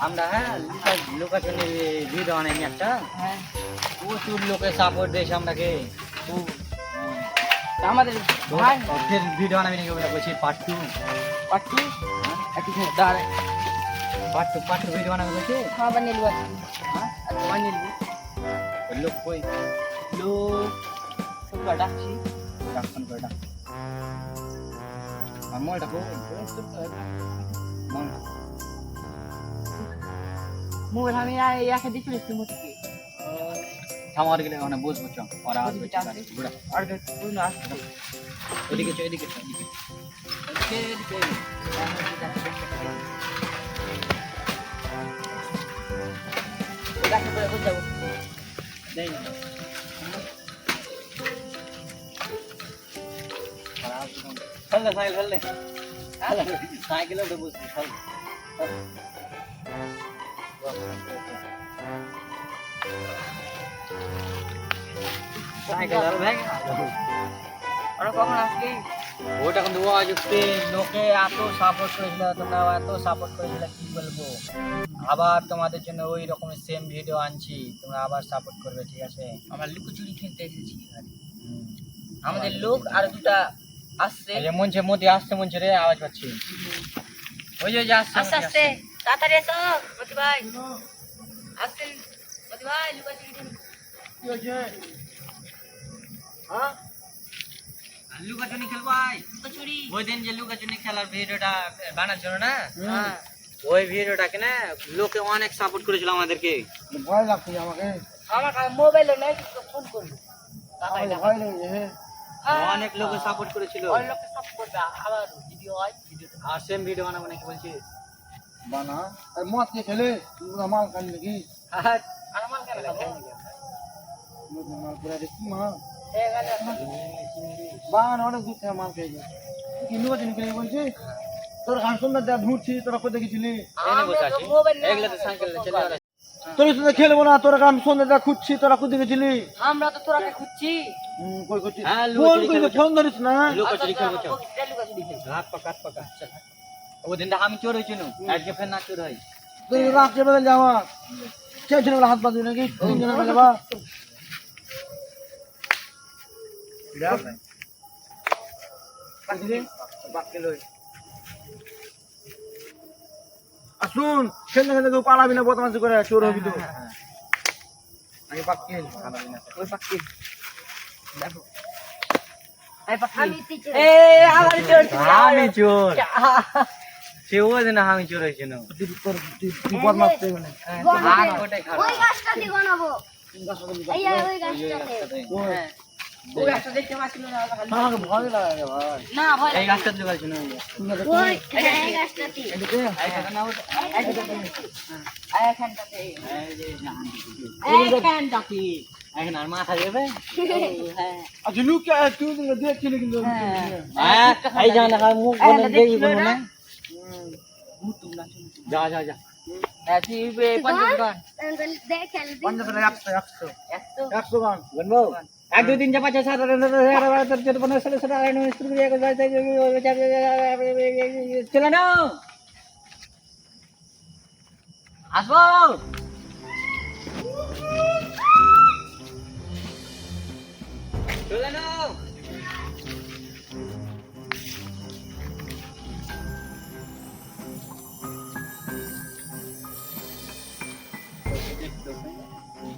আমরা হ্যাঁ লুকাচুরির ভিডিও বানাইনি একটা, হ্যাঁ প্রচুর লোকের সাপোর্ট দিয়েছে আমরাকে। খুব আমাদের ভাই ফের ভিডিও বানাবি নাকি ওটা বলছি পার্ট টু পাট্টু একটু দাঁড়ে পার্ট টু ভিডিও বানাবি বলছি। খাওয়া বানিয়ে নেবো হ্যাঁ আর তোমার নিয়ে নেবো ওই লোক কই লোক সব ডাকছি ডাক্তার করে ডাক আর মোবাইলটা কই মোবাইল আমি একা দিয়ে চলে এসেছি মোটিকে থামার গেলে ওখানে বসবো চ ওরা আসবে বুড়া আর তুই না আসতে এদিকে চ এদিকে চ এদিকে এদিকে ডাকে পরে বসে যাবো দেই না চল সাইকেল সাইকেলে তো বসবি চল সাইকেল আর ব্যাগ ওরা কখন আসবে ওটা কিন্তু আজ লোকে এত সাপোর্ট করেছিল, তোমরা এত সাপোর্ট করেছিল কি বলবো। আবার তোমাদের জন্য ওই রকমের সেম ভিডিও আনছি, তোমরা আবার সাপোর্ট করবে, ঠিক আছে? আমরা লুকোচুরি খেলতে এসেছি আমাদের লোক আর দুটা আসছে এই যে মঞ্চে মধ্যে আসছে মঞ্চে রে আওয়াজ পাচ্ছি, ওই যে আসছে আস্তে আস্তে তাড়াতাড়ি এসো মতি ভাই আসছেন মতি ভাই লুকোচুরি কি হয়েছে হ্যাঁ লুকাচুরি খেলবো আয়। লুকোচুরি ওই দিন যে লুকাচুরি খেলার ভিডিওটা বানাচ্ছিল না, হ্যাঁ ওই ভিডিওটাকে না লোকে অনেক সাপোর্ট করেছিল আমাদেরকে। ভয় লাগছে আমাকে, আমার মোবাইলে নাই ফোন করবো ভয় লেগেছে। অনেক লোকে সাপোর্ট করেছিল, ওই লোকে সব করবে আবার ভিডিও হয় ভিডিও আর সেম ভিডিও বানাবো নাকি বলছিস? বানা আর মদ কে খেলে পুরো মাল খান নাকি? আর আমার কেন খাবো মাল পুরা দেখি মা এই গেলে বান অনেক দূর থেকে মাল খেয়ে যায়। কিনু বাজে নিকলে বলছি তোর গান শুনতে যা ঢুঁড়ছি তোরা কোথায় গেছিলি? এনে বসে আছি, এগুলো তো সাইকেল চলে যাবে। তোর সাথে খেলবো না, তোর গান শুনতে যা খুঁজছি তোরা কোথায় গেছিলি? আমরা তো তোরাকে খুঁজছি কই করছিস? হ্যাঁ, ফোন লুকোচুরি করে খেলবো। ফোন ধরিস না। লুকোচুরি খেলবো চল। লুকোচুরি খেলবো হাত পাকা চল। ওই দিনটা আমি চোর হয়েছিল, আজকে ফের না চোর হয়। তুই রাখতে বলে যাওয়া চেয়েছিল বলে হাত বাঁধবি নাকি? তিনজনের মিলে বা আসুন খেলতে খেলতে কেউ পালাবি না, বদমাশি করে চোর হবি তো। আগে পাক খেল ওই পাখি দেখো এই পাখি এই আবার চোর আমি চোর, সে ওই দিন আমি চোর হয়েছিল। তুই বদমাশ তুই না। ওই গাছটা দিয়ে বানাবো এই ওই গাছটাতে হ্যাঁ ওই একটা দেখতে পাচ্ছিল না আমাকে ভয় লাগে রে ভাই। না ভয় এই গাছটা লুকাইছিল না, ওই এই গাছটাতে এদিকে এইখানটাতে এইখানটাতে এখন আর মাথা দেবে। হ্যাঁ আচ্ছা লুক তুই দেখছিলি কিন্তু এই যা না মুখ এই বলে দেখছিল দেখি না? না। যা যা যা তুই পঞ্চাশ গান দেখে পঞ্চাশ 100 একশো 100 গান বলবো 1 2 3 4 5 6 7 8 9 10 11 12 13 14 15 চলে না আসবো। চলে না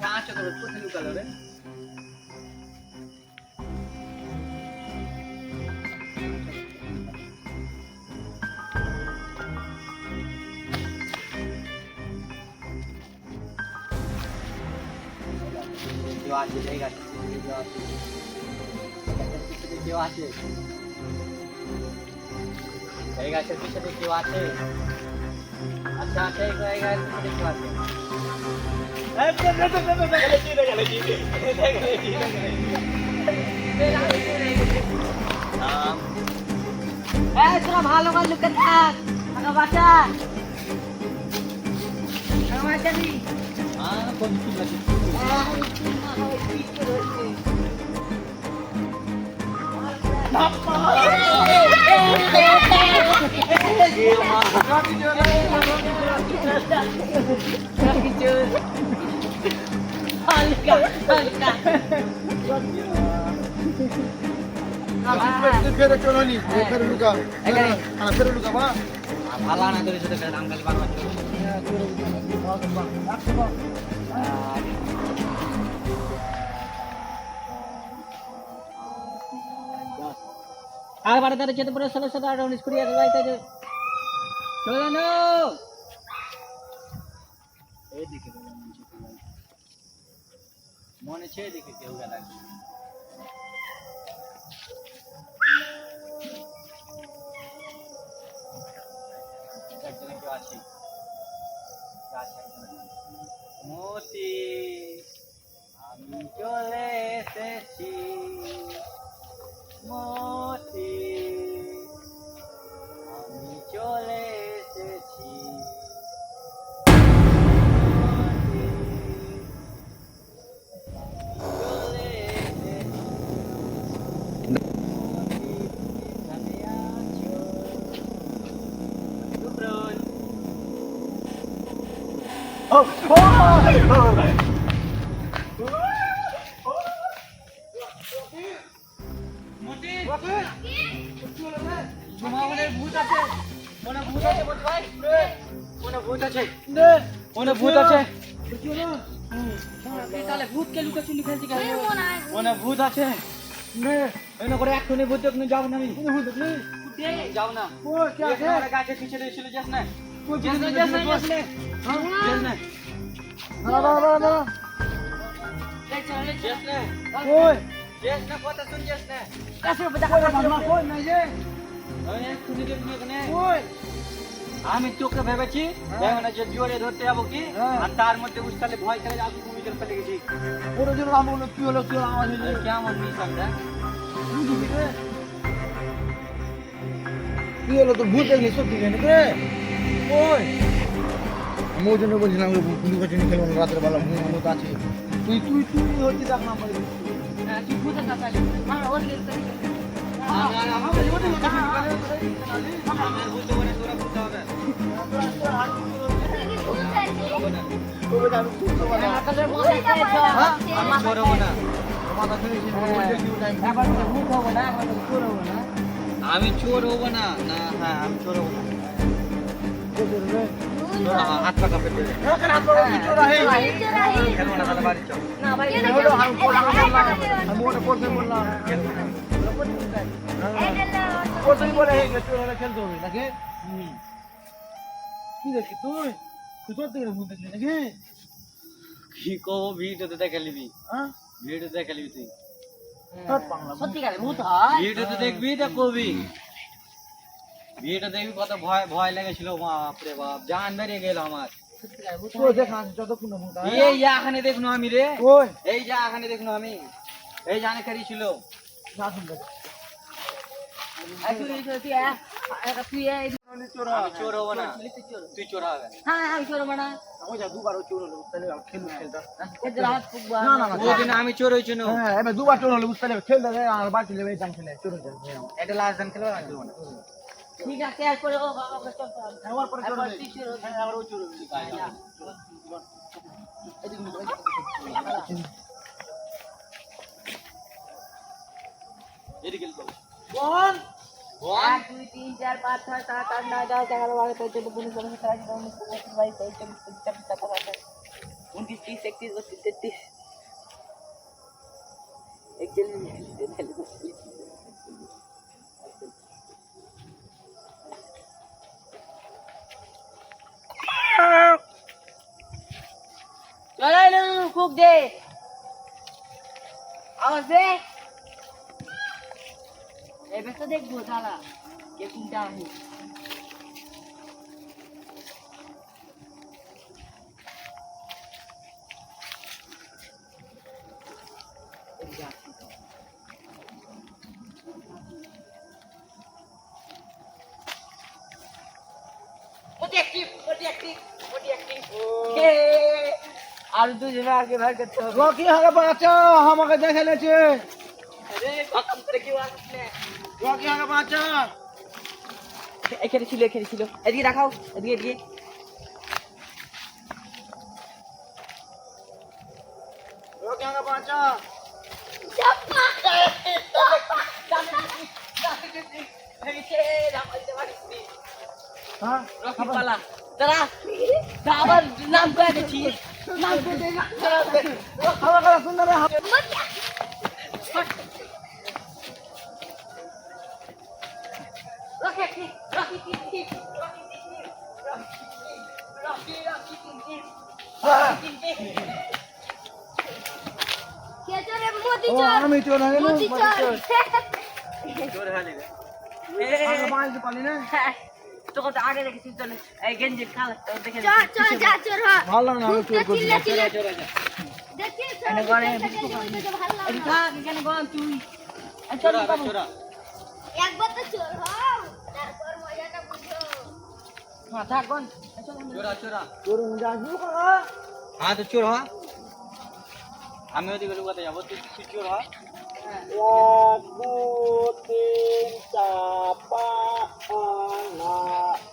কাঁচা করে কোথায় লুকালো রে? কেউ আছে ঠিক আছে, কেউ আছে এই গাছের পিছনে কেউ আছে? আচ্ছা আচ্ছা এই গাছের পিছনে কেউ আছে? তোরা ভালো করে লুকে থাক টাকা বাঁচা টাকা বাঁচাবি কোন কি আছে? হ্যাঁ ফেরে চলি ফেরে লুকা ফেরে লুকা বা ভালো না তোর সাথে নাম খালি বারবার চলো আর বারে তারে যেতে পারে সবার সাথে আর উনিশ কুড়ি আছে বাইতে যে চলে জানো এইদিকে মনে ছে দেখে কেউ গেল একজনে কেউ আছে মতি আমি চলে এসেছি মতি আমি চলে এসেছি চলে এসেছি এখানে আছো সুব্রত মনে ভূত আছে বলতে ভাই মনে ভূত আছে মনে ভূত আছে তাহলে ভূতকে লুকাচুরি খেলছি কেন মনে ভূত আছে এনে করে এক্ষুনি ভূত দেখতে যাবো না আমি যাও না কে আছে গাছে পিছনে ছিল যাস না আমি তোকে ভেবেছি যে জোরে ধরতে যাবো কি আর তার মধ্যে উস্তালে ভয় থেকে আমি ভূমিতে ফেলে গেছি ওরা যেন আমি বললো কি হলো কি আওয়াজ হলো কেমন নিঃসন্দেহ কি হলো তোর ভূত দেখলি সত্যি কেন রে ওই আমি ওই জন্য বলছিলাম লুকাচুরি খেলবো না রাতের বেলা ভূত আছে তুই তুই তুই হচ্ছে দেখ না আমাদের তুই ভূতের কাছে আছিস হ্যাঁ ওর লিখতে আমি করবো না আমি চোর হবো না না হ্যাঁ আমি চোর হবো না হাত পা কাপড় দেবে খেলবো না তাহলে বাড়ি চল না ভাই আমি ওটা পড়তে বললাম পড়তেই বলে খেলতে হবে নাকি কি দেখি তুই তুই তোর থেকে ভূত দেখলি নাকি কি কবো ভিডিওতে দেখে নিবি হ্যাঁ ভিডিওতে দেখে নিবি তুই সত্যিকারে ভূত হয় ভিডিওতে দেখবি তো কবি ভিডিও দেখবি কত ভয় ভয় লেগেছিল বাপরে বাপ জান বেরিয়ে গেল আমার সত্যিকারে ভূত তোর দেখা যতক্ষণ ভূত এই যে এখানে দেখনো আমি রে ওই এই যে এখানে দেখনো আমি এই জানে কারি ছিল না শুনবে তুই আমি চোর হবো না তুই চোর হবে হ্যাঁ আমি চোর বানা আমি যা দুবার চোর হলো তাহলে খেলবো খেলতা এদের হাত ফুকবা না না না ওদিন আমি চোর হয়েছিল হ্যাঁ এবার দুবার চোর হলো বুঝতে পারবে খেলতে যায় আর বাকি লেবে জান খেলে চোর হয়ে যাবে এটা লাস্ট দিন খেলবো না খেলবো না ঠিক আছে এরপরে ও বাবা চলতে হবে একবার পরে চোর হবে তুই চোর হবি। হ্যাঁ আবার ও চোর হবে এদিকে চল কোন 1 2 3 4 5 6 7 8 9 10 11 12 13 14 15 16 17 18 19 20 21 22 23 24 25 26 27 28 एक जल्दी चलो फूक दे आवाज दे এবার তো দেখবো শালা কে কোনটা আমি আর দুজনে আগে ভাই করতে হবে রকি হারে বাচ্চা আমাকে দেখে নেছে अरे भक्कम तरह की बात है রকি আগে বাঁচা। এখানে ছিল এদিকে রাখাও এদিকে রকি আগে বাঁচা। হ্যাঁ রকি পালা দাঁড়া আবার নাম করে দিচ্ছি খাওয়া সুন্দর কে চোরে মোদি ও চোর আমি চোর হয়ে গেল মোদি চোর চোর হয়ে যাবে বাঁচতে পারি না তোকে তো আগে দেখেছিস চলে এই গেঞ্জির কালারটা দেখে চোর চোর যা চোর হ ভালো লাগে না আমি চোর করছি না। চিল্লা চোর আছে দেখি এনে গনে ভালো লাগে না। এখানে গন তুই চোরা চোরা একবার তো চোর হও তারপর মজাটা বুঝো হ্যাঁ থাক গন চোরা চোরা চোর মুজা আসবো কাকা। হ্যাঁ তো চোর হ আমি ওদিকে লুকাতে যাবো তুই চোর হ 1 2 3 4 5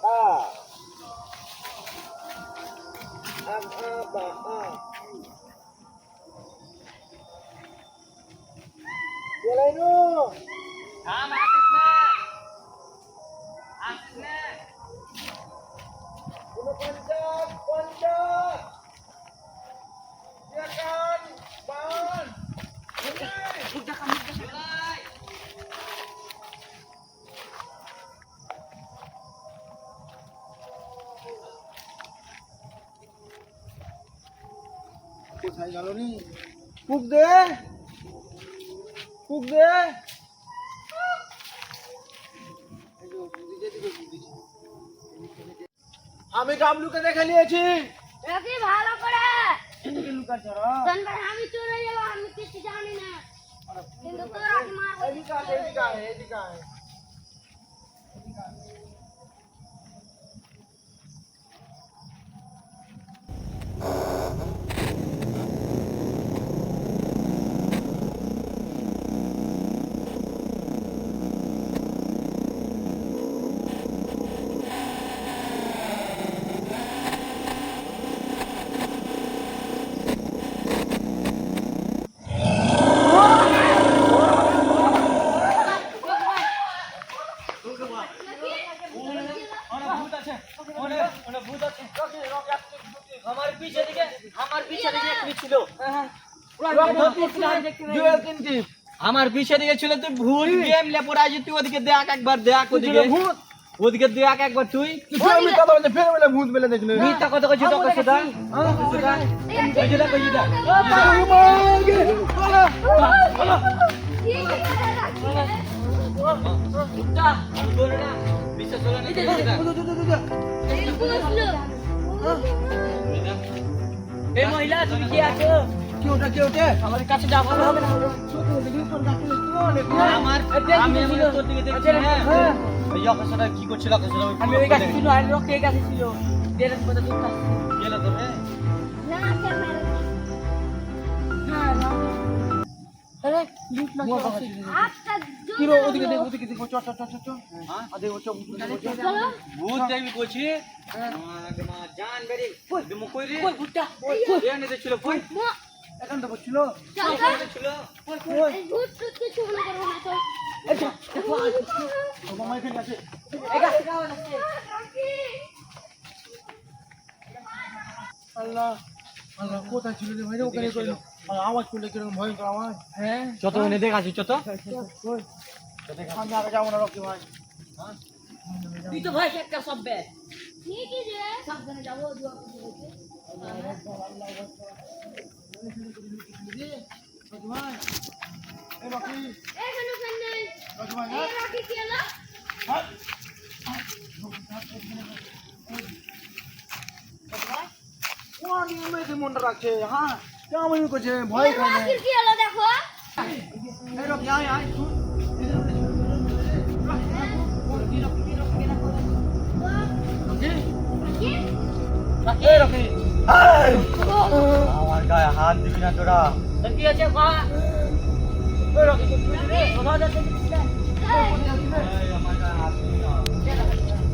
6 Boleh আসিস না Bunuh panjang. Ya kan, Bang. কোথায় গেল নি? ফুক দে। আমি গামলুকে দেখে নিয়েছি। রকি ভালো করে এদিকে লুকাচ্ছ তনবার আমি চোর হয়ে যাবো আমি কিছু জানি না কিন্তু তোর রকি মারবো এদিকে আয়। আমার পিছে দিকে একটি ছিল জুয়েল কিনছি। আমার পিছে দিকে ছিল তুই ভূত গেম লে পড়া যে তুই ওদিকে দেখ একবার দেখ ওদিকে ভূত। ওদিকে দেখ একবার তুই আমি কথা বলতে ফের বলে ভূত বলে দেখলে। মিথ্যা কথা কইছিস তো কইছিস দা কইছিস দা উঠা বল না বিশ্বাস হলো না এই মহিলা তুমি কি আছো কে ওটা? আমার কাছে যাও ভালো হবে না আমার আমি তোর দিকে দেখছি হ্যাঁ ওই অকসটা কি করছিল অকসটা আমি ওই কাছে ছিল আর রকি এই কাছে ছিল দেড় কথা দুধ গেল তো রে না ক্যামেরা আরে লুট না আজকা কি রে ওদিকে দেখ চ হ্যাঁ আদে ও চ চলো ভূত দেখবি কইছি মা জান বেরি তুমি কই রে কই ভুট্টা এ নিতে ছিল কই এখন তো বলছিল চলো ছিল এই ভূত টুত কিছু মনে করো না তো ও মামা এখানে আছে। এই কাছে যাও না রকি আল্লাহ কোথায় ছিল রে ভাই ওখানে কই আওয়াজ করলে কিরকম ভয়ঙ্কর আওয়াজ। হ্যাঁ যত এনে দেখাছি যত কই আমি আগে যাবো না রকি ভাই। তুই তো ভয় একটা সব বে ঠিকই রে সাবধানে যাবো দুয়া কিছু হচ্ছে রকি ভাই এই রকি এখানে ফেলে রকি ভাই এই রকি কি হলো ও নিয়মে মনটা রাখছে। হ্যাঁ কেমন করছে ভয় খায় না। রকি কি হলো দেখো এই রকি আয় কি এই রকি আমার গায়ে হাত দিবি না তোরা কি আছে মা এই রকি কোথাও যাচ্ছে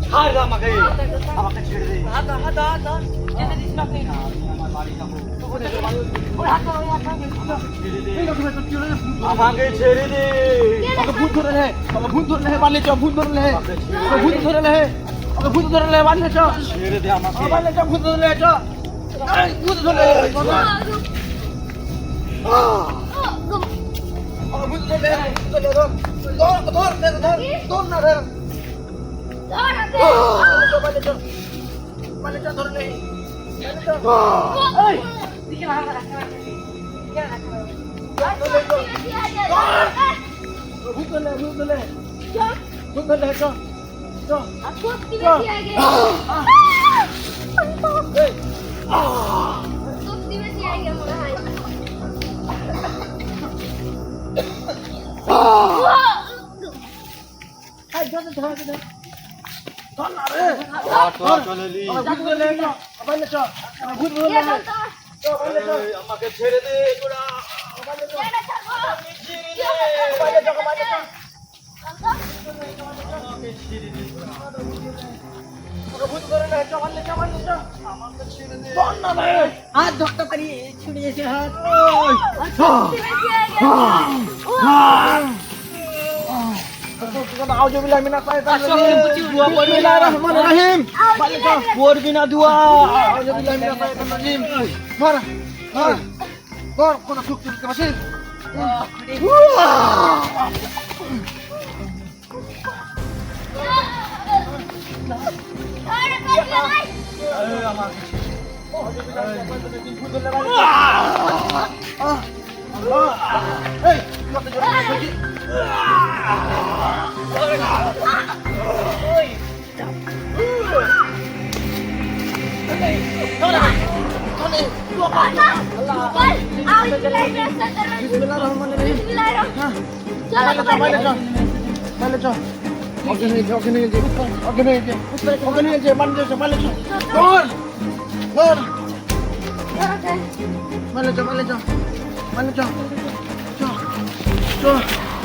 ছাড় দে আমাকে আমাকে ছেড়ে দে হাত হাত হাত যেতে দিস না প্লিজ আমার বাড়ি যাবো ওই হাত ওই হাত আমাকে ছেড়ে দে আমাকে ভূত ধরে লে আমাকে ভূত ধরে লে বাড়ি চ ভূত ধরে লে ভূত ধরে লে আমাকে ভূত ধরে লে বাড়ি চ ছেড়ে দে আমাকে বাড়ি চ ভূত ধরে লে চ এই ভূত ধরে লে আমাকে ভূত ধরে লে ধর না রে বাড়ি চ ধরে লে এই দিকে না রাখ ভূত ধরে লে ভূত ধরে লে ভূত ধরে লে চ চ ধর না রে ভূত ধরে লে চ বাড়ি চ ভূত ধরে লে আমাকে ছেড়ে দে তোরা হাত ধরতে পারি ছুটে গেছে হাত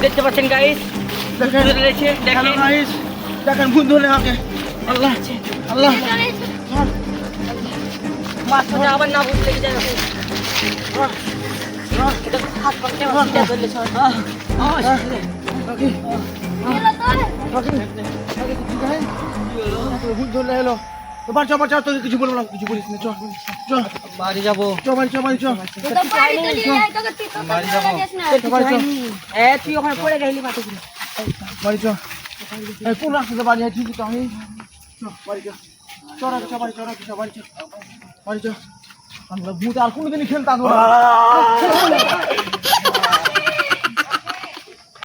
দেখতে পাচ্ছেন গাইস ধরে রয়েছে দেখেন ভূত ধরে আমাকে আল্লাহ আল্লাহ মাঝখানে আবার না বুঝলে কি জানো হাত পাকে ধরলে ভূত ধরে এলো বাচ্চা বাচ্চা তোকে কিছু বলবো না কিছু বলিস না চ চ বাড়ি যাবো চ বাড়ি চ বাড়ি চ তুই ওখানে পড়ে গেলি মাঠে বাড়ি চ কোন রাস্তাতে বাড়ি আছে ঠিকই তো আমি চ বাড়ি চ চড়া চ বাড়ি চড়া চ বাড়ি চ বাড়ি চ আমরা ভূত আর কোনোদিনই খেলতাম না